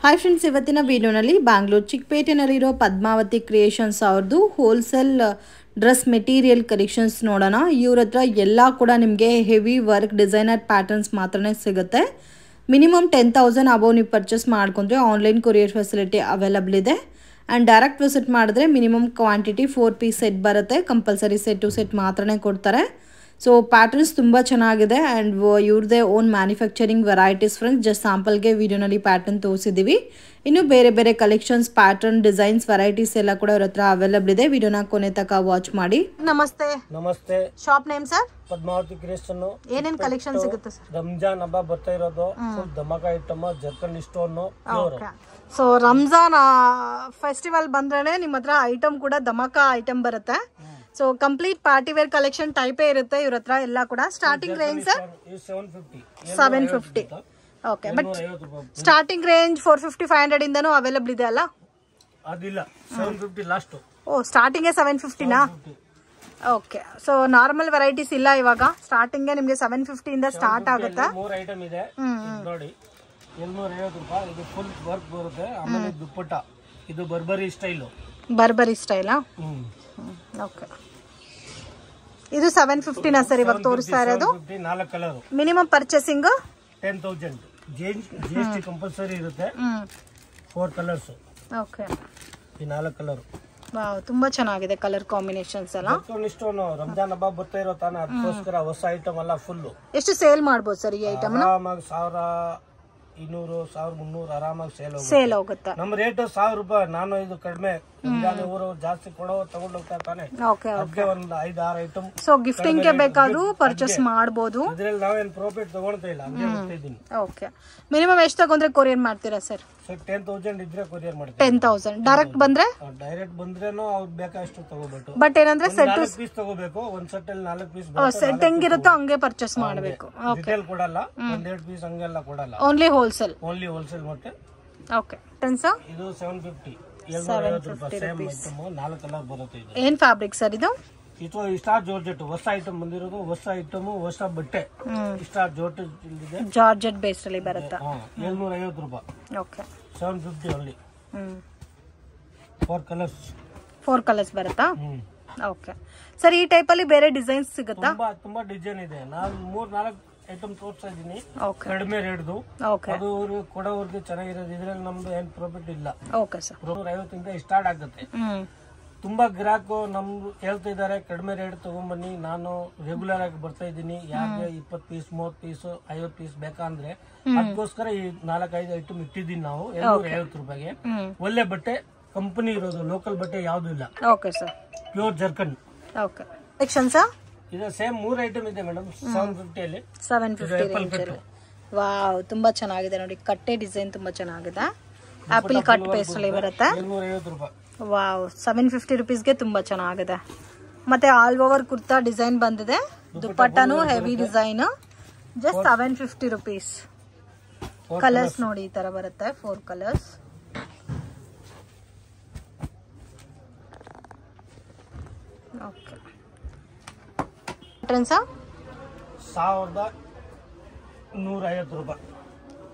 Hi friends, ಇವತ್ತಿನ ವಿಡಿಯೋನಲ್ಲಿ Bangalore ಚಿಕ್ಕಪೇಟೆನಲ್ಲಿರೋ Padmavati creations ಅವ್ರದ್ದು ಹೋಲ್ಸೇಲ್ ಡ್ರೆಸ್ ಮೆಟೀರಿಯಲ್ ಕಲೆಕ್ಷನ್ಸ್ ನೋಡೋಣ. ಇವ್ರ ಹತ್ರ ಎಲ್ಲ ಕೂಡ ನಿಮಗೆ ಹೆವಿ ವರ್ಕ್ ಡಿಸೈನರ್ ಪ್ಯಾಟರ್ನ್ಸ್ ಮಾತ್ರನೇ ಸಿಗುತ್ತೆ. ಮಿನಿಮಮ್ 10,000 ಅಬೌವ್ ನೀವು ಪರ್ಚೇಸ್ ಮಾಡ್ಕೊಂಡ್ರೆ ಆನ್ಲೈನ್ ಕೊರಿಯರ್ ಫೆಸಿಲಿಟಿ ಅವೈಲಬಲ್ ಇದೆ. ಆ್ಯಂಡ್ ಡೈರೆಕ್ಟ್ ವಿಸಿಟ್ ಮಾಡಿದ್ರೆ ಮಿನಿಮಮ್ ಕ್ವಾಂಟಿಟಿ 4 ಪೀಸ್ ಸೆಟ್ ಬರುತ್ತೆ. ಕಂಪಲ್ಸರಿ ಸೆಟ್ ಟು ಸೆಟ್ ಮಾತ್ರನೇ ಕೊಡ್ತಾರೆ. ಸೊ ಪ್ಯಾಟರ್ನ್ಸ್ ತುಂಬ ಚೆನ್ನಾಗಿದೆ ಆ್ಯಂಡ್ ಇವ್ರದ್ದೇ own manufacturing varieties friends. Just ಸ್ಯಾಂಪಲ್ಗೆ ವಿಡಿಯೋನಲ್ಲಿ ಪ್ಯಾಟರ್ನ್ ತೋರಿಸಿದ್ದೀವಿ. ಇನ್ನು ಬೇರೆ ಬೇರೆ ಕಲೆಕ್ಷನ್ಸ್, ಪ್ಯಾಟರ್ನ್, ಡಿಸೈನ್ಸ್, ವೆರೈಟೀಸ್ ಎಲ್ಲ ಕೂಡ ಇವ್ರ ಹತ್ರ ಅವೈಲಬಲ್ ಇದೆ. ವಿಡಿಯೋನ ಕೊನೆ ತನಕ ವಾಚ್ ಮಾಡಿ. ನಮಸ್ತೆ. ನಮಸ್ತೆ. Shop name sir? Padmavati creation. ಏನೇನ್ ಕಲೆಕ್ಷನ್ ಸಿಗುತ್ತೆ ಸರ್? ರಂಜಾನ್ ಹಬ್ಬ ಬರ್ತಾ ಇರೋದು, ಫುಲ್ ಧಮಾಕ item, zircon stone. So Ramzan festival ಬಂದ್ರೆ ನಿಮ್ಮ ಹತ್ರ ಐಟಮ್ ಕೂಡ ಧಮಾಕ ಐಟಮ್ ಬರುತ್ತೆ. So complete party wear collection ಟೈಪೇ ಇರುತ್ತೆ ಇವ್ರ ಹತ್ರ ಎಲ್ಲ ಕೂಡ. Starting range sir 750. Okay, but starting range 450-500 ಇಂದನೂ ಅವೈಲಬಲ್ ಇದೆ ಅಲ್ಲ? ಅದಿಲ್ಲ, 750 ಲಾಸ್ಟ್. ಓ, ಸ್ಟಾರ್ಟಿಂಗ್ 750ನಾ? ಓಕೆ, ಸೊ ನಾರ್ಮಲ್ ವೆರೈಟೀಸ್ ಇಲ್ಲ ಇವಾಗ. ಸ್ಟಾರ್ಟಿಂಗ್ ನಿಮಗೆ 750 ಇಂದ ಸ್ಟಾರ್ಟ್ ಆಗುತ್ತೆ. 3 ಐಟಮ್ ಇದೆ ನೋಡಿ. 750 ರೂಪಾಯಿ. ಇದು ಫುಲ್ ವರ್ಕ್ ಬರುತ್ತೆ. ಆಮೇಲೆ ದುಪ್ಪಟ್ಟ, ಇದು ಬರ್ಬರಿ ಸ್ಟೈಲ್. ಬರ್ಬರಿ ಸ್ಟೈಲಾ? ಓಕೆ, ಇದು 750ನಾ ಸರ್ ಇವಾಗ ತೋರಿಸ್ತಾ ಇರೋದು? 4 colour. Minimum purchasing 10,000. GST compulsory ಇರುತ್ತೆ. 4 ಕಲರ್ಸ್. ಓಕೆ, ಈ 4 ಕಲರ್. ವಾವ್, ತುಂಬಾ ಚೆನ್ನಾಗಿದೆ ಕಲರ್ ಕಾಂಬಿನೇಷನ್ಸ್ ಎಲ್ಲ. ಇಷ್ಟೊಂದು ರಂಜಾನ್ ಹಬ್ಬ ಬರ್ತಾ ಇರೋ ತಾನೆ, ಅದಕ್ಕೋಸ್ಕರ ಹೊಸ ಐಟಮ್ ಎಲ್ಲ ಫುಲ್. ಎಷ್ಟು ಸೇಲ್ ಮಾಡ್ಬೋದು ಸರ್ ಈ ಐಟಮ್? ಆರಾಮಾಗಿ 1,200, 1,300 ಆರಾಮಾಗಿ ಸೇಲ್ ಹೋಗುತ್ತೆ. ನಮ್ಮ ರೇಟ್ 1,000 ರೂಪಾಯಿ. ನಾನು ಇದು ಕಡಿಮೆ. ಊರು ಜಾಸ್ತಿ ಕೊಡೋ ತಗೊಂಡ್ ಹೋಗ್ತಾ ತಾನೆ. ಓಕೆ, ಅದಕ್ಕೆ ಒಂದು 5-6 ಐಟಮ್. ಸೊ ಗಿಫ್ಟಿಂಗ್ ಗೆ ಬೇಕಾದ್ರೂ ಪರ್ಚೇಸ್ ಮಾಡಬಹುದು. ಇದ್ರಲ್ಲಿ ನಾವೇನ್ ಪ್ರಾಫಿಟ್ ತಗೊಳ್ತಾ ಇಲ್ಲ, ಹಂಗೆ ಹೋಗ್ತಾ ಇದೀನಿ. ಓಕೆ, ಮಿನಿಮಮ್ ಎಷ್ಟು ತಗೊಂಡ್ರೆ ಕೊರಿಯರ್ ಮಾಡ್ತೀರಾ ಸರ್? 10,000 ಇದ್ರೆ ಕೊರಿಯರ್ ಮಾಡ್ತೀವಿ. 10,000 ಡೈರೆಕ್ಟ್ ಬಂದ್ರೆ? ಡೈರೆಕ್ಟ್ ಬಂದ್ರೇನು ಅವ್ರು ಬೇಕಾಷ್ಟು ತಗೋಬೇಕು. ಬಟ್ ಏನಂದ್ರೆ ಸೆಟ್ 4 ಪೀಸ್ ತಗೋಬೇಕು. ಒಂದ್ ಸೆಟ್ ಅಲ್ಲಿ 4 ಪೀಸ್. ಸೆಟ್ ಹೆಂಗಿರುತ್ತೋ ಹಂಗೆ ಪರ್ಚೇಸ್ ಮಾಡಬೇಕು. ರಿಟೇಲ್ ಕೊಡಲ್ಲ, 1-2 ಪೀಸ್ ಹಂಗೆಲ್ಲ ಕೊಡಲ್ಲ. Only wholesale. ಓನ್ಲಿ ಹೋಲ್ಸೇಲ್ ಮತ್ತೆ. ಓಕೆ, ಟೆನ್ಸಾ ಇದು 750. 750 ರೂಪಾಯಿ. ಸೇಮ್ ಐಟಮ್, 4 ಕಲರ್ ಬರುತ್ತೆ. ಇದು ಏನ್ ಫ್ಯಾಬ್ರಿಕ್ ಸರ್ ಇದು? ಇದು ಸ್ಟಾರ್ ಜಾರ್ಜೆಟ್ ಹೊಸ ಐಟಮ್ ಬಂದಿರೋದು. ಹೊಸ ಐಟಮ್, ಹೊಸ ಬಟ್ಟೆ. ಸ್ಟಾರ್ ಜಾರ್ಜೆಟ್ ಇದೆ. ಜಾರ್ಜೆಟ್ ಬೇಸ್ ಅಲ್ಲಿ ಬರುತ್ತೆ. 750 ರೂಪಾಯಿ. Okay, 750 only. 4 ಕಲರ್ಸ್. 4 ಕಲರ್ಸ್ ಬರುತ್ತಾ? ಓಕೆ ಸರ್, ಈ ಟೈಪ್ ಅಲ್ಲಿ ಬೇರೆ ಡಿಸೈನ್ಸ್ ಸಿಗುತ್ತಾ? ತುಂಬಾ ಡಿಸೈನ್ ಇದೆ. ನಾನು 3-4 ಐಟಮ್ ತೋರಿಸ್ತಾ ಇದ್ದೀನಿ. ಕಡಿಮೆ ರೇಟ್ದು. ಅದು ಕೊಡೋರ್ಗೆ ಚೆನ್ನಾಗಿರೋದು. ಇದ್ರಲ್ಲಿ ನಮ್ದು ಏನ್ ಪ್ರಾಫಿಟ್ ಇಲ್ಲ. ಓಕೆ ಸರ್, 150 ಇಂದ ಸ್ಟಾರ್ಟ್ ಆಗುತ್ತೆ. ತುಂಬಾ ಗ್ರಾಹಕರು ನಮ್ದು ಹೇಳ್ತಾ ಇದಾರೆ ಕಡಿಮೆ ರೇಟ್ ತಗೊಂಡ್ಬನ್ನಿ. ನಾನು ರೆಗ್ಯುಲರ್ ಆಗಿ ಬರ್ತಾ ಇದ್ದೀನಿ. ಯಾರಿಗೆ 20 ಪೀಸ್, 30 ಪೀಸ್, 50 ಪೀಸ್ ಬೇಕಂದ್ರೆ ಅದಕ್ಕೋಸ್ಕರ ಈ 4-5 ಐಟಮ್ ಇಟ್ಟಿದ್ದೀನಿ ನಾವು. 750 ರೂಪಾಯಿಗೆ. ಒಳ್ಳೆ ಬಟ್ಟೆ, ಕಂಪನಿ ಇರೋದು. ಲೋಕಲ್ ಬಟ್ಟೆ ಯಾವ್ದು ಇಲ್ಲ. Okay sir, pure zircon. Okay, section sir? ಇದು ಸೇಮ್ 3 ಐಟಮ್ ಇದೆ ಮೇಡಮ್. 750 ಅಲ್ಲಿ. 750 ವಾವ್, ತುಂಬಾ ಚೆನ್ನಾಗಿದೆ ನೋಡಿ. ಕಟ್ಟೆ ಡಿಸೈನ್ ತುಂಬಾ ಚೆನ್ನಾಗಿದೆ. ಆಪಲ್ ಕಟ್ ಪೇಸ್ಟ್ ಅಲ್ಲಿ ಬರುತ್ತೆ. 750 ರೂಪಾಯಿ. ವಾವ್, 750 ರುಪೀಸ್ಗೆ ತುಂಬಾ ಚೆನ್ನಾಗಿದೆ. ಮತ್ತೆ ಆಲ್ ಓವರ್ ಕುರ್ತಾ ಡಿಸೈನ್ ಬಂದಿದೆ. ದುಪ್ಪಟ್ಟನು heavy design. Just 750 rupees. Colours ನೋಡಿ ಈ ತರ ಬರುತ್ತೆ. 4 ಕಲರ್ಸ್. ಓಕೆ, 1,150 ರೂಪಾಯಿ.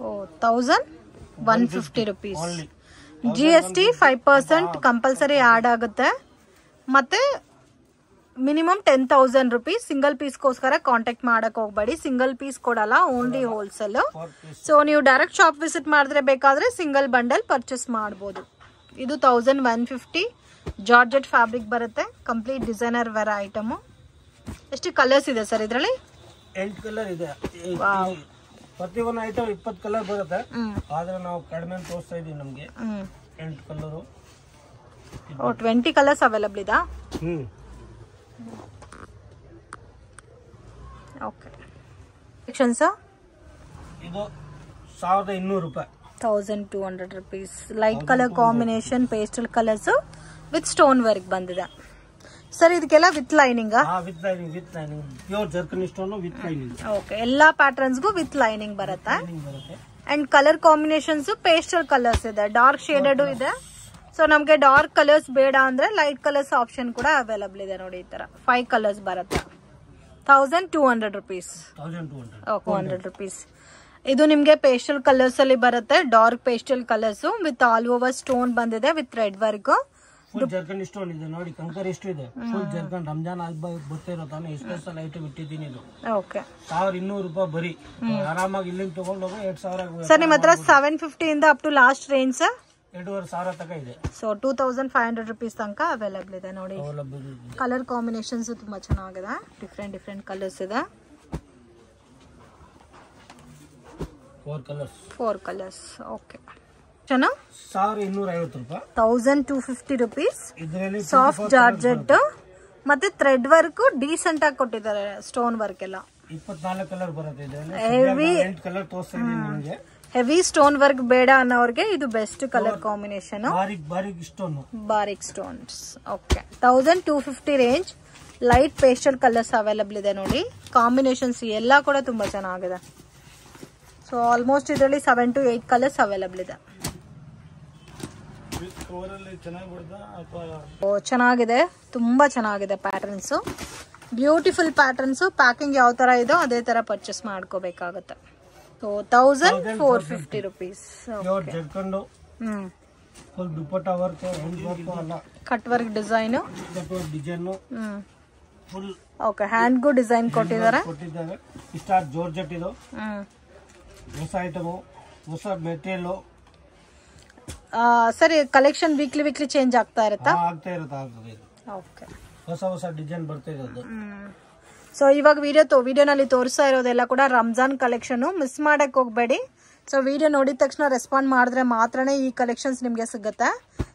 ಓ, 1,150 ರುಪೀಸ್. GST 5% ಕಂಪಲ್ಸರಿ ಆಡ್ ಆಗುತ್ತೆ. ಮತ್ತೆ ಮಿನಿಮಮ್ 10,000 ರುಪೀಸ್. ಸಿಂಗಲ್ ಪೀಸ್ಗೋಸ್ಕರ ಕಾಂಟ್ಯಾಕ್ಟ್ ಮಾಡಕ್ ಹೋಗ್ಬೇಡಿ. ಸಿಂಗಲ್ ಪೀಸ್ ಕೊಡಲ್ಲ, ಓನ್ಲಿ ಹೋಲ್ಸೇಲ್. ಸೊ ನೀವು ಡೈರೆಕ್ಟ್ ಶಾಪ್ ವಿಸಿಟ್ ಮಾಡಿದ್ರೆ ಬೇಕಾದ್ರೆ ಸಿಂಗಲ್ ಬಂಡಲ್ ಪರ್ಚೇಸ್ ಮಾಡಬಹುದು. ಇದು 1,150. ಜಾರ್ಜೆಟ್ ಫ್ಯಾಬ್ರಿಕ್ ಬರುತ್ತೆ. Complete designer wear item. ಎಷ್ಟು ಕಲರ್ಸ್ ಇದೆ ಸರ್ ಇದರಲ್ಲಿ? 8 ಕಲರ್ ಇದೆ. ಪ್ರತಿಯೊಂದು ಐಟಮ್ 20 ಕಲರ್ ಬರುತ್ತೆ. ಆದ್ರೆ ನಾವು ಕಡಿಮೆ ತೋರಿಸ್ತಾ ಇದೀವಿ. ನಮ್ಗೆ 8 ಕಲರ್. 20 ಕಲರ್ಸ್ ಅವೈಲಬಲ್ ಇದಾ? Okay, section sir? ಇದು 1,200 ರೂಪಾಯಿ. 1,200 rupees. Light colour combination, pastel colours with stone work ಬಂದಿದೆ ಸರ್. ಇದಕ್ಕೆಲ್ಲ with lining? With lining. Pure ಜರ್ಕನ್ stone with lining. Okay, ಎಲ್ಲಾ ಪ್ಯಾಟರ್ನ್ಸ್ಗೂ ವಿತ್ ಲೈನಿಂಗ್ ಬರುತ್ತೆ. And colour combinations pastel colours ಇದೆ, dark shaded ಇದೆ. So ನಮ್ಗೆ dark colours ಬೇಡ ಅಂದ್ರೆ light colours option ಕೂಡ ಅವೈಲಬಲ್ ಇದೆ ನೋಡಿ. ಈ ತರ 5 ಕಲರ್ಸ್ ಬರುತ್ತೆ. 1,200 rupees. 1,200. Okay, 100 rupees. ಇದು ನಿಮಗೆ ಪೇಸ್ಟಲ್ ಕಲರ್ಸ್ ಅಲ್ಲಿ ಬರುತ್ತೆ, dark pastel colours with all over stone ಬಂದಿದೆ with red work. Full zircon stone ಇದೆ ನೋಡಿ, ಕಂಕರ್ ಎಷ್ಟು ಇದೆ. ಫುಲ್ ಜರ್ಕನ್ ರಂಜಾನ್ ಹಬ್ಬ ಬರ್ತಿರೋ ತಾನೆ ಸ್ಪೆಷಲ್ ಐಟಮ್ ಇಟ್ಟಿದ್ದೀನಿ. ಇದು ಓಕೆ 1200 ರೂಪಾಯಿ ಬರೀ. ಆರಾಮಾಗಿ ಇಲ್ಲಿಂದ ತಗೊಂಡೋಗಿ 2000 ಸರ್. ನಿಮ್ಮ ಹತ್ರ 750 ಇಂದ up to last range sir 2500 ತನಕ ಇದೆ. ಸೊ 2500 rupees ತನಕ ಅವೈಲೇಬಲ್ ಇದೆ ನೋಡಿ. ಕಲರ್ ಕಾಂಬಿನೇಷನ್ಸ್ ತುಂಬಾ ಚೆನ್ನಾಗಿದೆ, ಡಿಫ್ರೆಂಟ್ ಕಲರ್ಸ್ ಇದೆ. 4 ಕಲರ್ಸ್. ಓಕೆ ಚೆನ್ನ 1250 ರೂಪಾಯಿ, 1250 rupees. ಸಾಫ್ಟ್ ಜಾರ್ಜೆಟ್ ಮತ್ತೆ ಥ್ರೆಡ್ ವರ್ಕ್ ಡೀಸೆಂಟ್ ಆಗಿ ಕೊಟ್ಟಿದ್ದಾರೆ, ಸ್ಟೋನ್ ವರ್ಕ್ ಎಲ್ಲ. 24 ಕಲರ್ ಬರುತ್ತೆ. ಹೆವಿ 8 ಕಲರ್ ತೋರಿಸ್ತಾ ಇದೀನಿ ನಿಮಗೆ. ಹೆವಿ ಸ್ಟೋನ್ ವರ್ಕ್ ಬೇಡ ಅನ್ನೋರ್ಗೆ ಇದು ಬೆಸ್ಟ್ ಕಲರ್ ಕಾಂಬಿನೇಷನ್. ಬಾರಿಕ್ stones. Okay 1250 range. Light pastel colours available ಇದೆ ನೋಡಿ. ಕಾಂಬಿನೇಷನ್ಸ್ ಎಲ್ಲ ಕೂಡ ತುಂಬಾ ಚೆನ್ನಾಗಿದೆ. ಸೊ ಆಲ್ಮೋಸ್ಟ್ ಇದರಲ್ಲಿ 7 to 8 ಕಲರ್ಸ್ ಅವೈಲೇಬಲ್ ಇದೆ. ಚೆನ್ನಾಗಿದೆ, ತುಂಬಾ ಚೆನ್ನಾಗಿದೆ ಪ್ಯಾಟರ್ನ್ಸ್, ಬ್ಯೂಟಿಫುಲ್ ಪ್ಯಾಟರ್ನ್ಸ್. ಪ್ಯಾಕಿಂಗ್ ಯಾವ ತರ ಇದೋ ಅದೇ ತರ ಪರ್ಚೇಸ್ ಮಾಡ್ಕೋಬೇಕಾಗುತ್ತೆ. So 1450 rupees. Cut work design. Okay hand ಗು ಡಿಸೈನ್ ಕೊಟ್ಟಿದ್ದಾರೆ. ಸ್ಟಾರ್ ಜಾರ್ಜೆಟ್ ಇದು ಹೊಸ ಐಟಮ್, ಹೊಸ ಮೆಟೀರಿಯಲ್. ಸರಿ, ಕಲೆಕ್ಷನ್ ವೀಕ್ಲಿ ಚೇಂಜ್ ಆಗ್ತಾ ಇರುತ್ತಾ? ಓಕೆ, ಹೊಸ ಡಿಸೈನ್ ಬರ್ತಾ ಇರೋದು. ಸೊ ಇವಾಗ ವಿಡಿಯೋನಲ್ಲಿ ತೋರಿಸ್ತಾ ಇರೋದೆಲ್ಲ ಕೂಡ ರಂಜಾನ್ ಕಲೆಕ್ಷನ್. ಮಿಸ್ ಮಾಡಕ್ ಹೋಗ್ಬೇಡಿ. ಸೊ ವಿಡಿಯೋ ನೋಡಿದ ತಕ್ಷಣ ರೆಸ್ಪಾಂಡ್ ಮಾಡಿದ್ರೆ ಮಾತ್ರನೇ ಈ ಕಲೆಕ್ಷನ್ಸ್ ನಿಮ್ಗೆ ಸಿಗುತ್ತೆ.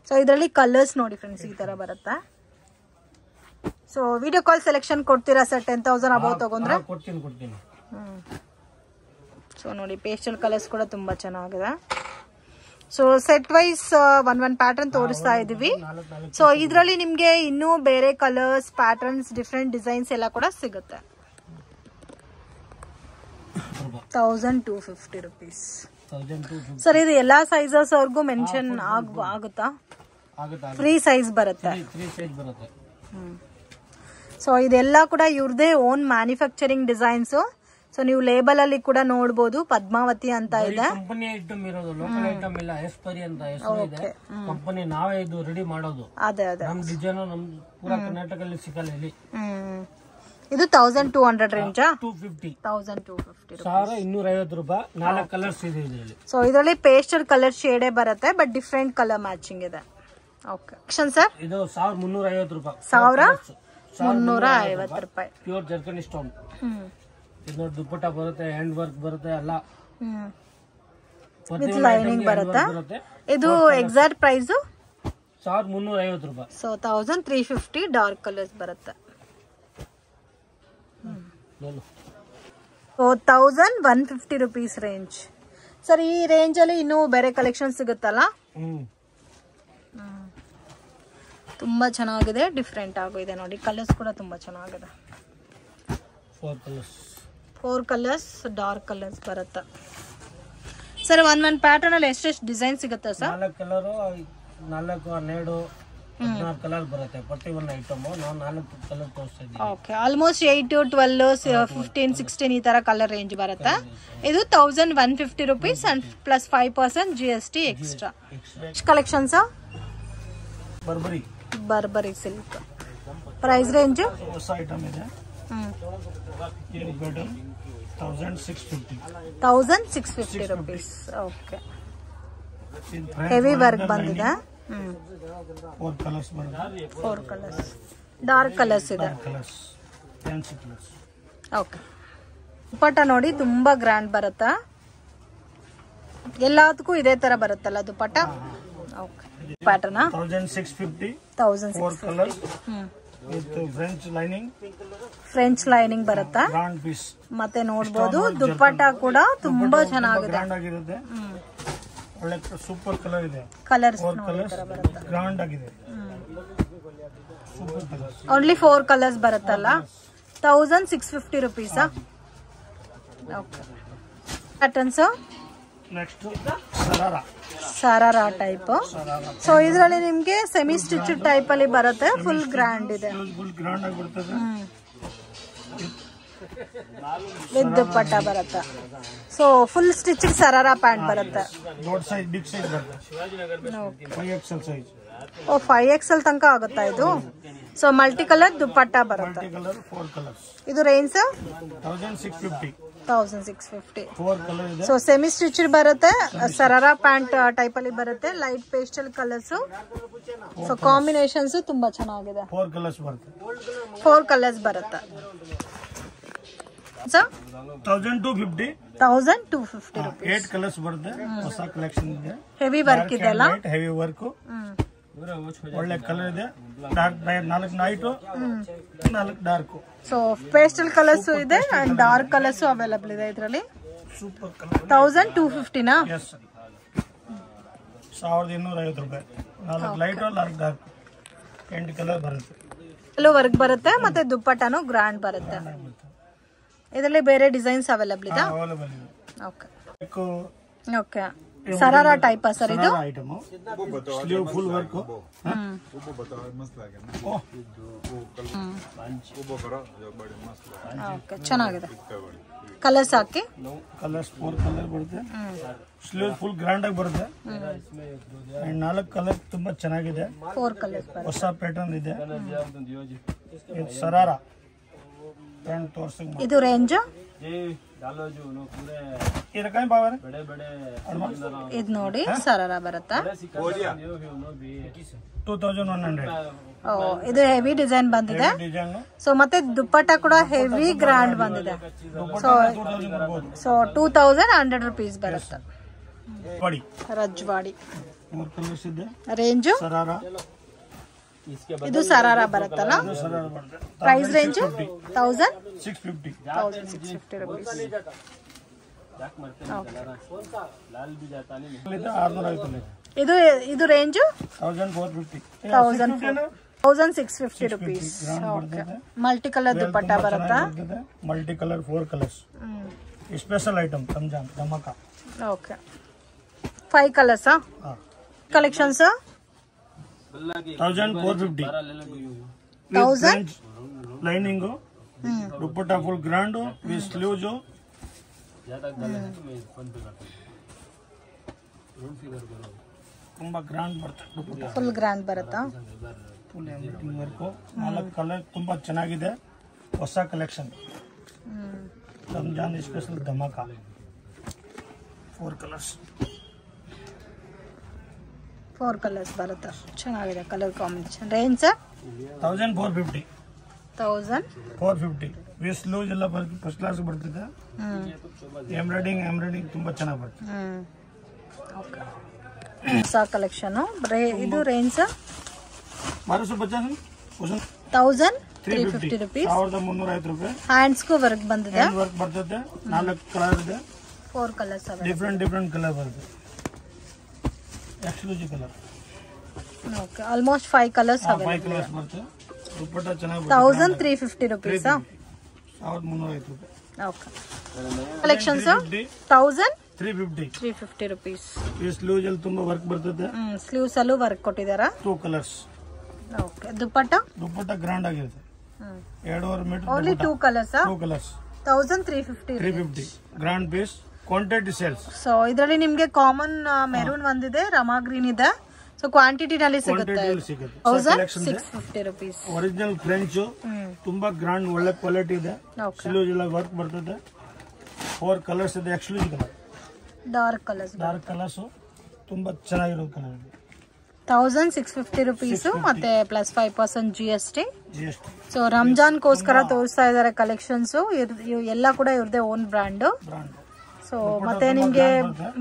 ಸೊ ಇದರಲ್ಲಿ ಕಲರ್ಸ್ ನೋಡಿ ಫ್ರೆಂಡ್ಸ್, ಈ ತರ ಬರುತ್ತೆ. ಸೊ ವಿಡಿಯೋ ಕಾಲ್ ಸೆಲೆಕ್ಷನ್ ಕೊಡ್ತೀರಾ ಸರ್? 10,000 ಅಬೌವ್ ತಗೊಂಡ್ರೆ ಕೊಡ್ತೀನಿ. ಸೊ ನೋಡಿ ಪೇಸ್ಟಲ್ ಕಲರ್ಸ್ ಕೂಡ ತುಂಬಾ ಚೆನ್ನಾಗಿದೆ. ಸೊ ಸೆಟ್ ವೈಸ್ ಒಂದ್ ಪ್ಯಾಟರ್ನ್ ತೋರಿಸ್ತಾ ಇದೀವಿ. ಸೊ ಇದರಲ್ಲಿ ನಿಮ್ಗೆ ಇನ್ನೂ ಬೇರೆ ಕಲರ್ಸ್, ಪ್ಯಾಟರ್ನ್ಸ್, ಡಿಫ್ರೆಂಟ್ ಡಿಸೈನ್ಸ್ ಎಲ್ಲ ಕೂಡ ಸಿಗುತ್ತೆ. 1250 rupees. ಸರ್ ಇದು ಎಲ್ಲಾ ಸೈಜಸ್ ಅವ್ರಿಗೂ ಮೆನ್ಷನ್ ಆಗುತ್ತಾ? ಫ್ರೀ ಸೈಜ್ ಬರುತ್ತೆ. ಸೊ ಇದೆಲ್ಲ ಕೂಡ ಇವ್ರದೇ ಓನ್ ಮ್ಯಾನುಫ್ಯಾಕ್ಚರಿಂಗ್ ಡಿಸೈನ್ಸ್. ಸೊ ನೀವು ಲೇಬಲ್ ಅಲ್ಲಿ ಕೂಡ ನೋಡಬಹುದು, ಪದ್ಮಾವತಿ ಅಂತ ಇದೆ. ಕಂಪನಿ ಐಟಮ್ ಇರೋದು, ಲೋಕಲ್ ಐಟಮ್ ಇಲ್ಲ. ಎಸ್ಪರಿ ಅಂತ ಹೆಸರು ಇದೆ. ಕಂಪನಿ ನಾವೇ ಇದು ರೆಡಿ ಮಾಡೋದು. ಅದೇ ನಮ್ ಡಿಸೈನ್ ನಮ್ ಪೂರಾ ಕರ್ನಾಟಕದಲ್ಲಿ ಸಿಗಲ್ಲ ಇಲ್ಲಿ. ಇದು 1200 ರೇಂಜ್. 250. 1250 1250 ರೂಪಾಯಿ. 4 ಕಲರ್ಸ್ ಇದೆ ಇದರಲ್ಲಿ. ಸೊ ಇದರಲ್ಲಿ ಪೇಸ್ಟಲ್ ಕಲರ್ ಶೇಡೇ ಬರುತ್ತೆ, ಬಟ್ ಡಿಫ್ರೆಂಟ್ ಕಲರ್ ಮ್ಯಾಚಿಂಗ್ ಇದೆ. ಓಕೆ ಸರ್, ಇದು 1350 ರೂಪಾಯಿ. 1350 ರೂಪಾಯಿ. Pure ಜರ್ಕನ್ stone. ಇದು ದುಪ್ಪಟ್ಟ ಬರುತ್ತೆ, ಹ್ಯಾಂಡ್ ವರ್ಕ್ ಬರುತ್ತೆ ಎಲ್ಲ. ವಿತ್ ಲೈನಿಂಗ್ ಬರುತ್ತೆ. ಇದು ಎಕ್ಸಾಕ್ಟ್ ಪ್ರೈಸ್ 1350 ರೂಪಾಯಿ. ಸೊ 1350. ಡಾರ್ಕ್ ಕಲರ್ಸ್ ಬರುತ್ತೆ. So 1150 rupees range. ಸರ್ ಈ ರೇಂಜ್ ಅಲ್ಲಿ ಇನ್ನೂ ಬೇರೆ ಕಲೆಕ್ಷನ್ ಸಿಗುತ್ತಲ್ಲ? ತುಂಬಾ ಚೆನ್ನಾಗಿದೆ, ಡಿಫ್ರೆಂಟ್ ಆಗಿದೆ ನೋಡಿ. ಕಲರ್ಸ್ ಕೂಡ ತುಂಬಾ ಚೆನ್ನಾಗಿದೆ. 4 ಕಲರ್ಸ್ ಡಾರ್ಕ್ ಕಲರ್ಸ್ ಬರುತ್ತೆ. ಸರ್ ಒಂದ್ ಪ್ಯಾಟರ್ನ್ ಅಲ್ಲಿ ಎಷ್ಟೆಷ್ಟು ಡಿಸೈನ್ ಸಿಗುತ್ತೆ ಸರ್? 4 ಕಲರ್, 4, 12, 16 ಕಲರ್ ಬರುತ್ತೆ. ಪ್ರತಿ ಒಂದು ಐಟಮ್ ನಾವು 4 ಕಲರ್ ತೋರಿಸ್ತಾ ಇದ್ದೀವಿ. ಓಕೆ, ಆಲ್ಮೋಸ್ಟ್ 8, 12, 15, 16 ಈ ತರ ಕಲರ್ ರೇಂಜ್ ಬರುತ್ತೆ. ಇದು 1150 rupees and plus 5% GST extra. Collections Burberry silk. Price range ಹೊಸ ಐಟಮ್ ಇದೆ. 1650 rupees. ಓಕೆ, ಹೆವಿ ವರ್ಕ್ ಬಂದಿದೆ. 4 ಕಲರ್ಸ್ ಬರುತ್ತೆ. 4 ಕಲರ್ಸ್ ಡಾರ್ಕ್ ಕಲರ್ಸ್ ಇದೆ. ಓಕೆ, ದುಪ್ಪಟ್ಟ ನೋಡಿ ತುಂಬಾ ಗ್ರ್ಯಾಂಡ್ ಬರುತ್ತಾ? ಎಲ್ಲದಕ್ಕೂ ಇದೇ ತರ ಬರುತ್ತಲ್ಲ dupatta? Okay, pattern 1650. 1650. 4 colours with French lining ಬರುತ್ತಾ? Grand piece. ಮತ್ತೆ ನೋಡಬಹುದು ದುಪ್ಪಟ್ಟ ಕೂಡ ತುಂಬಾ ಚೆನ್ನಾಗಿದೆ. ಗ್ರಾಂಡ್ ಆಗಿರುತ್ತೆ. ಒಳ್ಳೆ ಸೂಪರ್ ಕಲರ್ ಇದೆ. ಕಲರ್ಸ್ ಗ್ರಾಂಡ್ ಆಗಿದೆ. ಓನ್ಲಿ 4 ಕಲರ್ಸ್ ಬರುತ್ತಲ್ಲ? 1650 rupees. Okay, patterns next sharara type. So ಇದರಲ್ಲಿ ನಿಮ್ಗೆ ಸೆಮಿ ಸ್ಟಿಚ್ ಟೈಪ್ ಅಲ್ಲಿ ಬರುತ್ತೆ. ಫುಲ್ ಗ್ರ್ಯಾಂಡ್ ಇದೆ. ವಿತ್ ದುಪ್ಪಟ್ಟ ಬರುತ್ತೆ. So full stitch sharara pant ಬರುತ್ತೆ. ದೊಡ್ಡ ಸೈಜ್ ಬಿಗ್ ಸೈಜ್ ಬರುತ್ತೆ. 5XL size. ಓ 5XL ತನಕ ಆಗುತ್ತಾ ಇದು? ಸೊ ಮಲ್ಟಿ ಕಲರ್ ದುಪ್ಪಟ್ಟ ಬರುತ್ತೆ. Multi colour 4 colours. ಇದು ರೇಂಜ್ 1650. 1650. 4 ಕಲರ್ ಇದೆ. ಸೊ ಸೆಮಿ ಸ್ಟಿಚ್ ಬರುತ್ತೆ, ಸರಾರಾ ಪ್ಯಾಂಟ್ ಟೈಪ್ ಅಲ್ಲಿ ಬರುತ್ತೆ, light pastel colours. So combinations ತುಂಬಾ ಚೆನ್ನಾಗಿದೆ. 4 ಕಲರ್ಸ್ ಬರುತ್ತೆ. 4 ಕಲರ್ಸ್ ಬರುತ್ತೆ. ಸೊ 1250. 1250 rupees. 8 ಕಲರ್ಸ್ ಬರುತ್ತೆ. ಹೊಸ ಕಲೆಕ್ಷನ್ ಇದೆ. ಹೆವಿ ವರ್ಕ್ ಇದೆ ಅಲ್ಲ? Heavy work. ಒಳ್ಳೆ ಕಲರ್ ಇದೆ. Dark 4 night 4 dark. So pastel colours ಇದೆ ಅಂಡ್ ಡಾರ್ಕ್ ಕಲರ್ಸ್ ಅವೈಲಬಲ್ ಇದೆ ಇದರಲ್ಲಿ. Super colour. 1250 ನಾ? ಎಸ್ 1250 ರೂಪಾಯಿ. 4 ಲೈಟ್ 4 ಡಾರ್ಕ್ 8 ಕಲರ್ ಬರುತ್ತೆ. ಎಲ್ಲೋ ವರ್ಕ್ ಬರುತ್ತೆ ಮತ್ತೆ ದುಪ್ಪಟ್ಟನು ಗ್ರ್ಯಾಂಡ್ ಬರುತ್ತೆ. ಇದರಲ್ಲಿ ಬೇರೆ ಡಿಸೈನ್ಸ್ ಅವೈಲಬಲ್ ಇದೆ. ಅವೈಲಬಲ್ ಇದೆ. Okay okay. Sharara type sir ಇದು? Item sleeve full work. Okay ಚೆನ್ನಾಗಿದೆ. ಕಲರ್ಸ್ ಹಾಕಿ. ಕಲರ್ಸ್ 4 ಕಲರ್ ಬರುತ್ತೆ. ಸ್ಲೀವ್ ಫುಲ್ ಗ್ರ್ಯಾಂಡ್ ಆಗಿ ಬರುತ್ತೆ. 4 ಕಲರ್ ತುಂಬಾ ಚೆನ್ನಾಗಿದೆ. 4 ಕಲರ್ಸ್ ಬರುತ್ತೆ. ಹೊಸ ಪ್ಯಾಟರ್ನ್ ಇದೆ. ಇದು ಸರಾರಾ ಪ್ಯಾಂಟ್ ತೋರಿಸಿ. ಇದು ರೇಂಜ್ ಇದು ನೋಡಿ ಸರಾರಾ ಬರುತ್ತೆ. 2100. ಇದು ಹೆವಿ ಡಿಸೈನ್ ಬಂದಿದೆ. ಸೊ ಮತ್ತೆ ದುಪ್ಪಟ್ಟ ಕೂಡ ಹೆವಿ ಗ್ರ್ಯಾಂಡ್ ಬಂದಿದೆ. ಸೊ 2100 rupees ಬರುತ್ತೆ. ರಜ್ವಾಡಿ ರೇಂಜ್. ಇದು ಸರಾರಾ ಬರುತ್ತಲ್ಲ? Price range 1650 rupees. ಇದು range 1650 rupees. Multi colour dupatta ಬರುತ್ತಾ? Multi colour 4 colours. Special item Ramzan ಧಮಾಕ. Okay 5 colours collections. 1450. 1000 lining dupatta full grand with sleeves. ತುಂಬಾ ಗ್ರ್ಯಾಂಡ್ ಬರುತ್ತೆ. ಫುಲ್ ಗ್ರ್ಯಾಂಡ್ ಬರುತ್ತಾ? Full embroidering work. 4 ಕಲರ್ ತುಂಬಾ ಚೆನ್ನಾಗಿದೆ. ಹೊಸ ಕಲೆಕ್ಷನ್ ರಂಜಾನ್ ಸ್ಪೆಷಲ್ ಧಮಾಕ. 4 ಕಲರ್ಸ್. 4 ಕಲರ್ಸ್ ಬರುತ್ತೆ. ಚೆನ್ನಾಗಿದೆ colour combination. Range 1450. 1450 with sleeves ಎಲ್ಲ ಫಸ್ಟ್ ಕ್ಲಾಸ್ ಬರ್ತದೆ. ಎಂಬ್ರಾಯ್ಡಿಂಗ್ ತುಂಬಾ ಚೆನ್ನಾಗಿ ಬರುತ್ತೆ. ಹೊಸ ಕಲೆಕ್ಷನ್. ಇದು ರೇಂಜ್ 1350 rupees. 1350 ರೂಪಾಯಿ. ಹ್ಯಾಂಡ್ಸ್ಗೂ ವರ್ಕ್ ಬಂದಿದೆ. ವರ್ಕ್ ಬರ್ತದೆ. 4 ಕಲರ್ ಇದೆ. 4 ಕಲರ್ಸ್ ಡಿಫ್ರೆಂಟ್ ಕಲರ್ ಬರುತ್ತೆ. Exclusive colour. Okay almost 5 colours available ಬರುತ್ತೆ. ದುಪ್ಪಟ್ಟ ಚೆನ್ನಾಗಿ 1350 rupees. 1350 ರೂಪಾಯಿ. Okay collections 1350 rupees. ಈ ಸ್ಲೀವ್ಸ್ ಅಲ್ಲಿ ತುಂಬಾ ವರ್ಕ್ ಬರ್ತದೆ. ಸ್ಲೀವ್ಸ್ ಅಲ್ಲೂ ವರ್ಕ್ ಕೊಟ್ಟಿದಾರಾ? 2 ಕಲರ್ಸ್. ಓಕೆ ದುಪ್ಪಟ್ಟ ಗ್ರ್ಯಾಂಡ್ ಆಗಿರುತ್ತೆ. 2.5 metre. Only 2 colours. 2 colours 1350 grand piece. Quantity sales. So ಇದರಲ್ಲಿ ನಿಮ್ಗೆ ಕಾಮನ್ ಮೆರೂನ್ ಒಂದಿದೆ, ರಮಾ ಗ್ರೀನ್ ಇದೆ. ಸೊ ಕ್ವಾಂಟಿಟಿ ನಲ್ಲಿ ಸಿಗುತ್ತೆ. 1650 rupees. ಒರಿಜಿನಲ್ ಫ್ರೆಂಚ್ ತುಂಬಾ ಗ್ರ್ಯಾಂಡ್ ಒಳ್ಳೆ ಕ್ವಾಲಿಟಿ ಇದೆ. ಸ್ಲೀವ್ಸ್ ಎಲ್ಲ ವರ್ಕ್ ಬರ್ತದೆ. 4 ಕಲರ್ಸ್ ಇದೆ. Exclusive colour. ಡಾರ್ಕ್ ಕಲರ್ಸ್ ತುಂಬಾ ಚೆನ್ನಾಗಿರೋ ಕಲರ್ ಇದೆ. 1650 rupees ಮತ್ತೆ ಪ್ಲಸ್ 5% GST. ಸೊ ರಂಜಾನ್ಗೋಸ್ಕರ ತೋರಿಸ್ತಾ ಇದಾರೆ ಕಲೆಕ್ಷನ್ಸ್. ಎಲ್ಲ ಕೂಡ ಇವ್ರದೇ ಓನ್ ಬ್ರ್ಯಾಂಡ್. ಸೊ ಮತ್ತೆ ನಿಮ್ಗೆ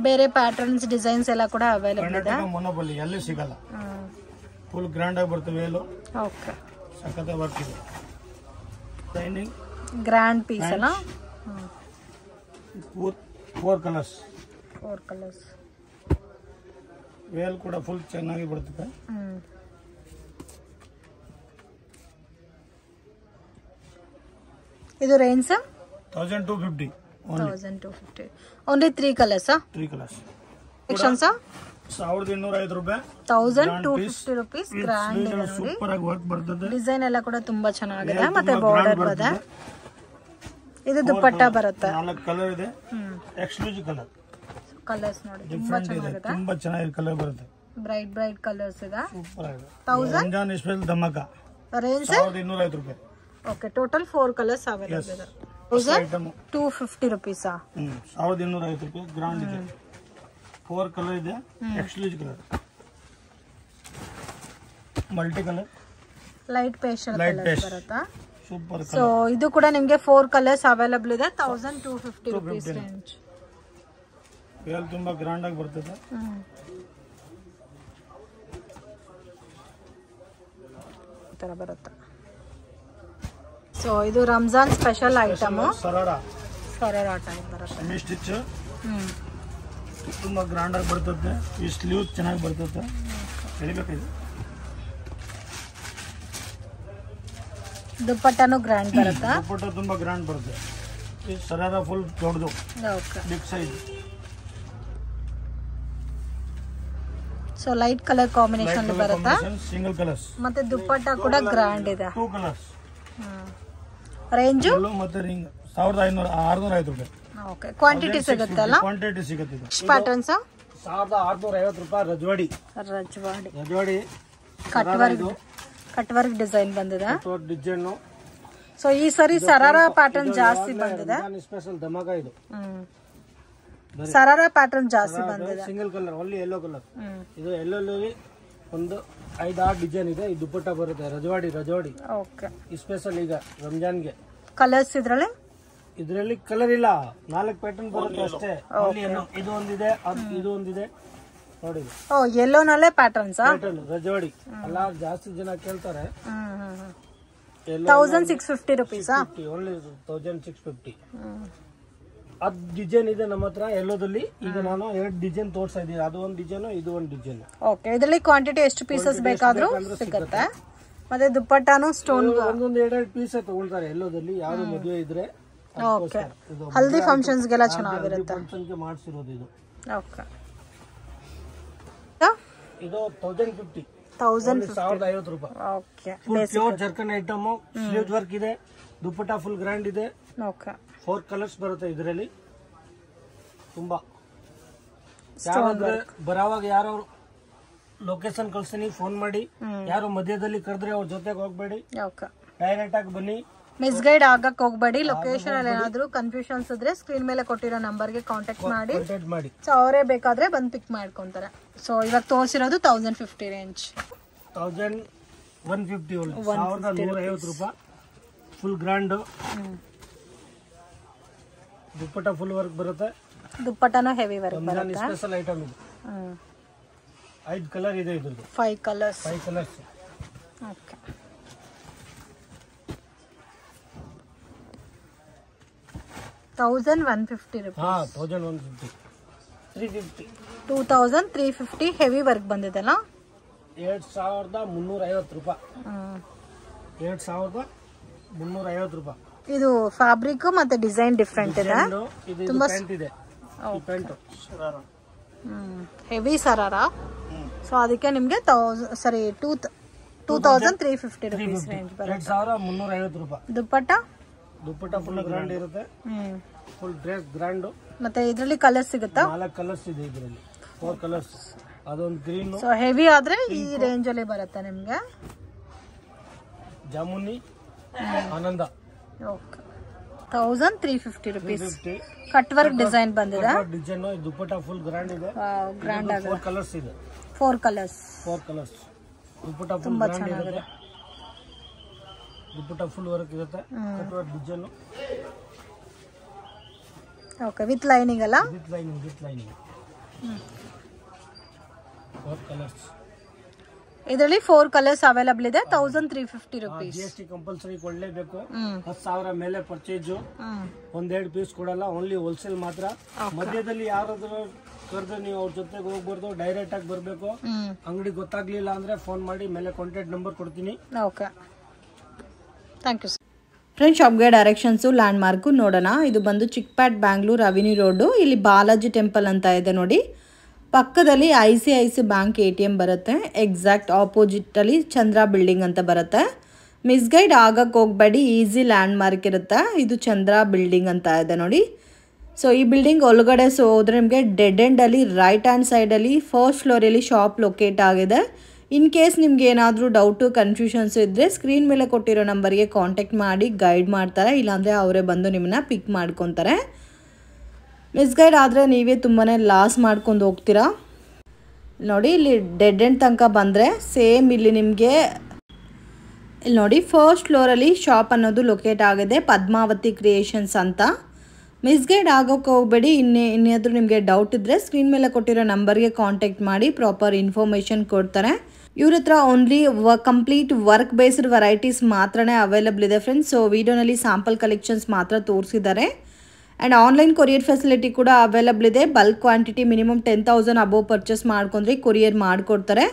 ಬೇರೆ ಪ್ಯಾಟರ್ನ್ಸ್ ಡಿಸೈನ್ಸ್ ಎಲ್ಲ ಕೂಡ ಅವೈಲಬಲ್ ಇದೆ. ಮೊನೋಪಲಿ ಎಲ್ಲಿ ಸಿಗಲ್ಲ. ಫುಲ್ ಗ್ರ್ಯಾಂಡ್ ಆಗಿ ಬರ್ತವೆ. ಓಕೆ ಸಖತ್ ವರ್ಕ್ ಇದೆ. ಲೈನಿಂಗ್ ಗ್ರ್ಯಾಂಡ್ ಪೀಸ್ ಅಲ್ಲ? 4 ಕಲರ್ಸ್. 4 ಕಲರ್ಸ್. ವೇಲ್ ಕೂಡ ಫುಲ್ ಚೆನ್ನಾಗಿ ಬರ್ತದೆ. ಇದು range 1250. Only 3 colours. 3 colours. Sections 1250 ರೂಪಾಯಿ. 1250 rupees. ಗ್ರ್ಯಾಂಡ್ ಇದೆ ನೋಡಿ. ಸೂಪರ್ ಆಗಿ ವರ್ಕ್ ಬರ್ತದೆ. ಡಿಸೈನ್ ಎಲ್ಲ ಕೂಡ ತುಂಬಾ ಚೆನ್ನಾಗಿದೆ ಮತ್ತೆ ಬಾರ್ಡರ್ ಬರುತ್ತೆ. ಇದು ದುಪ್ಪಟ್ಟ ಬರುತ್ತೆ. 4 ಕಲರ್ ಇದೆ, ಎಕ್ಸ್ಕ್ಲೂಸಿವ್ ಕಲರ್. ಕಲರ್ಸ್ ನೋಡಿ ತುಂಬಾ ಚೆನ್ನಾಗಿದೆ, ತುಂಬಾ ಚೆನ್ನಾಗಿ ಕಲರ್ ಬರುತ್ತೆ. ಬ್ರೈಟ್ ಕಲರ್ಸ್ ಇದೆ. ಸೂಪರ್ ಆಗಿದೆ. 1000 ರಂಜಾನ್ ಸ್ಪೆಷಲ್ ಧಮಾಕ ರೇಂಜ್ 1250 ರೂಪಾಯಿ. ಓಕೆ, ಟೋಟಲ್ 4 ಕಲರ್ಸ್ ಅವೈಲೇಬಲ್ ಇದೆ. 250 rupees. 1250 ರೂಪಾಯಿ. ಗ್ರಾಂಡ್ ಇದೆ, 4 ಕಲರ್ ಇದೆ, exclusive colour, multi colour, light pastel colour ಬರುತ್ತಾ. ಸೂಪರ್. ಸೊ ಇದು ಕೂಡ ನಿಮಗೆ 4 ಕಲರ್ಸ್ ಅವೈಲೇಬಲ್ ಇದೆ. 1250 rupees ರೇಂಜ್. ಬೇಲ್ ತುಂಬಾ ಗ್ರಾಂಡ್ ಆಗಿ ಬರ್ತದೆ. ತರ ಬರುತ್ತೆ. ಸೊ ಇದು Ramzan special item, sharara type ಬರುತ್ತೆ. ಸೆಮಿ ಸ್ಟಿಚ್ ತುಂಬಾ ಗ್ರಾಂಡ್ ಆಗಿ ಬರ್ತದೆ. ಈ ಸ್ಲೀವ್ ಚೆನ್ನಾಗಿ ಬರ್ತದೆ. ಎಳಿಬೇಕಾಗಿದೆ. ದುಪ್ಪಟ್ಟನು ಗ್ರ್ಯಾಂಡ್ ಬರುತ್ತಾ. ದುಪ್ಪಟ್ಟ ತುಂಬಾ ಗ್ರಾಂಡ್ ಬರುತ್ತೆ. ಈ ಸರಾರಾ ಫುಲ್ ದೊಡ್ಡದು, okay, big size. So light colour combination ಬರುತ್ತಾ. ಸಿಂಗಲ್ ಕಲರ್ಸ್ ಮತ್ತೆ ದುಪ್ಪಟ್ಟ ಕೂಡ ಗ್ರ್ಯಾಂಡ್ ಇದೆ. 2 ಕಲರ್ಸ್. ರೇಂಜ್ ಮತ್ತೆ ರಿಂಗ್ 1650 ರೂಪಾಯಿ. ಓಕೆ, ಕ್ವಾಂಟಿಟಿ ಸಿಗುತ್ತಲ್ಲ. ಕ್ವಾಂಟಿಟಿ ಸಿಗುತ್ತೆ. ಪ್ಯಾಟರ್ನ್ಸ್ 1650 ರೂಪಾಯಿ. ರಜವಾಡಿ ಕಟ್ ವರ್ಕ್ ಡಿಸೈನ್ ಬಂದಿದೆ. ಡಿಸೈನ್. ಸೊ ಈ ಸರಿ ಸರಾರಾ ಪ್ಯಾಟರ್ನ್ ಜಾಸ್ತಿ ಬಂದಿದೆ. ಸ್ಪೆಷಲ್ ಧಮಾಕ ಇದು. ಸರಾರಾ ಪ್ಯಾಟರ್ನ್ ಜಾಸ್ತಿ ಬಂದಿದೆ. Single colour, only yellow colour. ಇದು ಯೆಲ್ಲೋಲಿ ಒಂದು 5-6 ಡಿಸೈನ್ ಇದೆ. ಈ ದುಪ್ಪಟ್ಟ ಬರುತ್ತೆ ರಜವಾಡಿ. ಓಕೆ, ಸ್ಪೆಷಲ್ ಈಗ ರಂಜಾನ್ಗೆ. ಕಲರ್ಸ್ ಇದರಲ್ಲಿ ಕಲರ್ ಇಲ್ಲ, 4 ಪ್ಯಾಟರ್ನ್ ಬರುತ್ತೆ ಅಷ್ಟೇ. ಇದು ಒಂದಿದೆ, ಇದು ಒಂದಿದೆ ನೋಡಿ. ಯೆಲ್ಲೋನಲ್ಲೇ ಪ್ಯಾಟರ್ನ್ಸ್. ರಜವಾಡಿ ಅಲ್ಲ, ಜಾಸ್ತಿ ಜನ ಕೇಳ್ತಾರೆ. 1650 rupees. ಓನ್ಲಿ 1650. ಅದ್ ಡಿಸೈನ್ ಇದೆ ನಮ್ಮ ಹತ್ರ ಎಲ್ಲೋದಲ್ಲಿ. ಈಗ ನಾನು 2 ಡಿಸೈನ್ ತೋರ್ಸ್ತಾ ಇದ್ದೀನಿ. ಅದು ಒಂದು ಡಿಸೈನ್, ಇದು ಒಂದು ಡಿಸೈನ್. ಓಕೆ, ಇದರಲ್ಲಿ ಕ್ವಾಂಟಿಟಿ ಎಷ್ಟು ಪೀಸಸ್ ಬೇಕಾದ್ರೂ ಸಿಗುತ್ತೆ. ಮತ್ತೆ ದುಪ್ಪಟ್ಟಾನು ಸ್ಟೋನ್ ಒಂದೊಂದು 2 ಪೀಸ್ ತಗೊಳ್ತಾರೆ ಎಲ್ಲೋದಲ್ಲಿ. ಯಾವ್ದು ಮದುವೆ ಇದ್ರೆ ಓಕೆ, ಹಲ್ದಿ ಫಂಕ್ಷನ್ಸ್ ಗೆಲ್ಲ ಚೆನ್ನಾಗಿರುತ್ತೆ. ಫಂಕ್ಷನ್ಗೆ ಮಾಡಿಸಿರೋದು ಇದು. ಓಕೆ, ಇದು 1050. 1050 ರೂಪಾಯಿ. Okay, pure ಜರ್ಕನ್ item. Sleeve work ಇದೆ. ದುಪ್ಪಟ್ಟ ಫುಲ್ ಗ್ರ್ಯಾಂಡ್ ಇದೆ. ಓಕೆ, 4 ಕಲರ್ಸ್ ಬರುತ್ತೆ ಇದರಲ್ಲಿ. ತುಂಬಾ ಯಾರಾದ್ರೆ ಬರೋವಾಗ ಯಾರೋ ಲೊಕೇಶನ್ ಕಳ್ಸ್ತೀನಿ, ಫೋನ್ ಮಾಡಿ. ಯಾರು ಮಧ್ಯದಲ್ಲಿ ಕರೆದ್ರೆ ಅವ್ರ ಜೊತೆಗೆ ಹೋಗ್ಬೇಡಿ, ಡೈರೆಕ್ಟ್ ಆಗಿ ಬನ್ನಿ. ಮಿಸ್ಗೈಡ್ ಆಗಕ್ ಹೋಗ್ಬೇಡಿ. ಲೊಕೇಶನ್ ಅಲ್ಲಿ ಏನಾದ್ರು ಕನ್ಫ್ಯೂಷನ್ಸ್ ಇದ್ರೆ ಸ್ಕ್ರೀನ್ ಮೇಲೆ ಕೊಟ್ಟಿರೋ ನಂಬರ್ಗೆ ಕಾಂಟ್ಯಾಕ್ಟ್ ಮಾಡಿ. ಸೊ ಅವರೇ ಬೇಕಾದ್ರೆ ಬಂದು ಪಿಕ್ ಮಾಡ್ಕೊಂತಾರೆ. ಸೊ ಇವಾಗ ತೋರಿಸಿರೋದು 1050 ರೇಂಜ್. 1150 1150 ರೂಪಾಯಿ. Full grand. Dupatta full work ಬರುತ್ತೆ. ದುಪ್ಪಟ್ಟನೂ ಹೆವಿ ವರ್ಕ್ ಬರುತ್ತೆ. ಸ್ಪೆಷಲ್ ಐಟಮ್ ಇದು. 5 ಕಲರ್ ಇದೆ ಇದ್ರದ್ದು. 5 colours. Okay, 1150 rupees. 1150. 350. 2350 heavy work ಬಂದಿದೆಲ್ಲ. 2350 ರೂಪಾಯಿ. 2350 ರೂಪಾಯಿ. ಇದು ಫ್ಯಾಬ್ರಿಕ್ ಮತ್ತೆ ಡಿಸೈನ್ ಡಿಫ್ರೆಂಟ್ ಇದೆ. ತುಂಬಾ ಹೆವಿ ಸರಾರಾ. ಸೊ ಅದಕ್ಕೆ ನಿಮ್ಗೆ 2350 rupees ರೇಂಜ್ ಬರುತ್ತೆ. 2350 ರೂಪಾಯಿ. ದುಪ್ಪಟ್ಟ ಫುಲ್ ಗ್ರ್ಯಾಂಡ್ ಇರುತ್ತೆ. Full dress grand. ಮತ್ತೆ ಇದರಲ್ಲಿ ಕಲರ್ಸ್ ಸಿಗುತ್ತಾ. 4 ಕಲರ್ಸ್ ಇದೆ ಇದರಲ್ಲಿ. 4 ಕಲರ್ಸ್. ಅದೊಂದು ಗ್ರೀನ್. ಸೊ ಹೆವಿ ಆದ್ರೆ ಈ ರೇಂಜ್ ಅಲ್ಲಿ ಬರುತ್ತೆ ನಿಮ್ಗೆ. ಜಾಮುನಿ, ಆನಂದ. Okay, 1350 rupees. Cut work design ಬಂದಿದೆ. ಡಿಸೈನ್. ದುಪ್ಪಟ್ಟ ಫುಲ್ ಗ್ರ್ಯಾಂಡ್ ಇದೆ. ಗ್ರ್ಯಾಂಡ್ ಆಗಿದೆ. 4 ಕಲರ್ಸ್ ಇದೆ. 4 ಕಲರ್ಸ್. ದುಪ್ಪಟ್ಟ ಫುಲ್ ಗ್ರ್ಯಾಂಡ್ ಇದೆ. ದುಪ್ಪಟ್ಟ ಫುಲ್ ವರ್ಕ್ ಇರುತ್ತೆ. Cut work design. Okay, with lining ಅಲ್ಲ. With lining. 4 ಕಲರ್ಸ್. ಇದರಲ್ಲಿ 4 ಕಲರ್ಸ್ ಅವೈಲೇಬಲ್ ಇದೆ. 1350 rupees. GST compulsory ಕೊಡ್ಲೇಬೇಕು. 10,000 ಮೇಲೆ ಪರ್ಚೇಜ್. 1-2 ಪೀಸ್ ಕೊಡಲ್ಲ, ಓನ್ಲಿ ಹೋಲ್ಸೇಲ್ ಮಾತ್ರ. ಮಧ್ಯದಲ್ಲಿ ಯಾರಾದ್ರೂ ಕರೆದ್ರೆ ನೀವು ಅವ್ರ ಜೊತೆಗೆ ಹೋಗ್ಬಾರ್ದು, ಡೈರೆಕ್ಟ್ ಆಗಿ ಬರಬೇಕು. ಅಂಗಡಿ ಗೊತ್ತಾಗ್ಲಿಲ್ಲ ಅಂದ್ರೆ ಫೋನ್ ಮಾಡಿ, ಮೇಲೆ ಕಾಂಟ್ಯಾಕ್ಟ್ ನಂಬರ್ ಕೊಡ್ತೀನಿ. Okay, thank you. ಫ್ರೆಂಡ್ಸ್, ಶಾಪ್ಗೆ ಡೈರೆಕ್ಷನ್ಸು ಲ್ಯಾಂಡ್ ಮಾರ್ಕು ನೋಡೋಣ. ಇದು ಬಂದು ಚಿಕ್ಪೇಟ್ ಬ್ಯಾಂಗ್ಳೂರ್ ಅವೆನ್ಯೂ ರೋಡು. ಇಲ್ಲಿ ಬಾಲಾಜಿ ಟೆಂಪಲ್ ಅಂತ ಇದೆ ನೋಡಿ. ಪಕ್ಕದಲ್ಲಿ ICICI ಬ್ಯಾಂಕ್ ATM ಬರುತ್ತೆ. ಎಕ್ಸಾಕ್ಟ್ ಆಪೋಸಿಟಲ್ಲಿ ಚಂದ್ರ ಬಿಲ್ಡಿಂಗ್ ಅಂತ ಬರುತ್ತೆ. ಮಿಸ್ಗೈಡ್ ಆಗಕ್ಕೆ ಹೋಗಬೇಡಿ, ಈಸಿ ಲ್ಯಾಂಡ್ ಮಾರ್ಕ್ ಇರುತ್ತೆ. ಇದು ಚಂದ್ರ ಬಿಲ್ಡಿಂಗ್ ಅಂತ ಇದೆ ನೋಡಿ. ಸೊ ಈ ಬಿಲ್ಡಿಂಗ್ ಒಳಗಡೆ ಹೋದ್ರೆ ನಿಮಗೆ ಡೆಡ್ ಎಂಡಲ್ಲಿ ರೈಟ್ ಹ್ಯಾಂಡ್ ಸೈಡಲ್ಲಿ ಫಸ್ಟ್ ಫ್ಲೋರಲ್ಲಿ ಶಾಪ್ ಲೊಕೇಟ್ ಆಗಿದೆ. ಇನ್ ಕೇಸ್ ನಿಮ್ಗೆ ಏನಾದರೂ ಡೌಟು ಕನ್ಫ್ಯೂಷನ್ಸ್ ಇದ್ದರೆ ಸ್ಕ್ರೀನ್ ಮೇಲೆ ಕೊಟ್ಟಿರೋ ನಂಬರ್ಗೆ ಕಾಂಟ್ಯಾಕ್ಟ್ ಮಾಡಿ ಗೈಡ್ ಮಾಡ್ತಾರೆ, ಇಲ್ಲಾಂದರೆ ಅವರೇ ಬಂದು ನಿಮ್ಮನ್ನ ಪಿಕ್ ಮಾಡ್ಕೊತಾರೆ. ಮಿಸ್ಗೈಡ್ ಆದರೆ ನೀವೇ ತುಂಬಾ ಲಾಸ್ ಮಾಡ್ಕೊಂಡು ಹೋಗ್ತೀರಾ. ನೋಡಿ ಇಲ್ಲಿ ಡೆಡ್ ಎಂಡ್ ತನಕ ಬಂದರೆ ಸೇಮ್ ಇಲ್ಲಿ ನಿಮಗೆ ಇಲ್ಲಿ ನೋಡಿ ಫಸ್ಟ್ ಫ್ಲೋರಲ್ಲಿ ಶಾಪ್ ಅನ್ನೋದು ಲೊಕೇಟ್ ಆಗಿದೆ, ಪದ್ಮಾವತಿ ಕ್ರಿಯೇಷನ್ಸ್ ಅಂತ. ಮಿಸ್ಗೈಡ್ ಆಗೋಕ್ಕೆ ಹೋಗಬೇಡಿ. ಇನ್ನೇನಾದರೂ ನಿಮಗೆ ಡೌಟ್ ಇದ್ದರೆ ಸ್ಕ್ರೀನ್ ಮೇಲೆ ಕೊಟ್ಟಿರೋ ನಂಬರ್ಗೆ ಕಾಂಟ್ಯಾಕ್ಟ್ ಮಾಡಿ ಪ್ರಾಪರ್ ಇನ್ಫಾರ್ಮೇಷನ್ ಕೊಡ್ತಾರೆ. ಇವ್ರ ಹತ್ರ only complete work based varieties ಮಾತ್ರನೇ ಅವೈಲಬಲ್ ಇದೆ ಫ್ರೆಂಡ್ಸ್. ಸೊ ವಿಡಿಯೋನಲ್ಲಿ ಸ್ಯಾಂಪಲ್ ಕಲೆಕ್ಷನ್ಸ್ ಮಾತ್ರ ತೋರಿಸಿದ್ದಾರೆ. ಆ್ಯಂಡ್ ಆನ್ಲೈನ್ ಕೊರಿಯರ್ ಫೆಸಿಲಿಟಿ ಕೂಡ ಅವೈಲಬಲ್ ಇದೆ. Bulk quantity minimum 10,000 above purchase ಮಾಡ್ಕೊಂಡ್ರೆ ಕೊರಿಯರ್ ಮಾಡಿಕೊಡ್ತಾರೆ.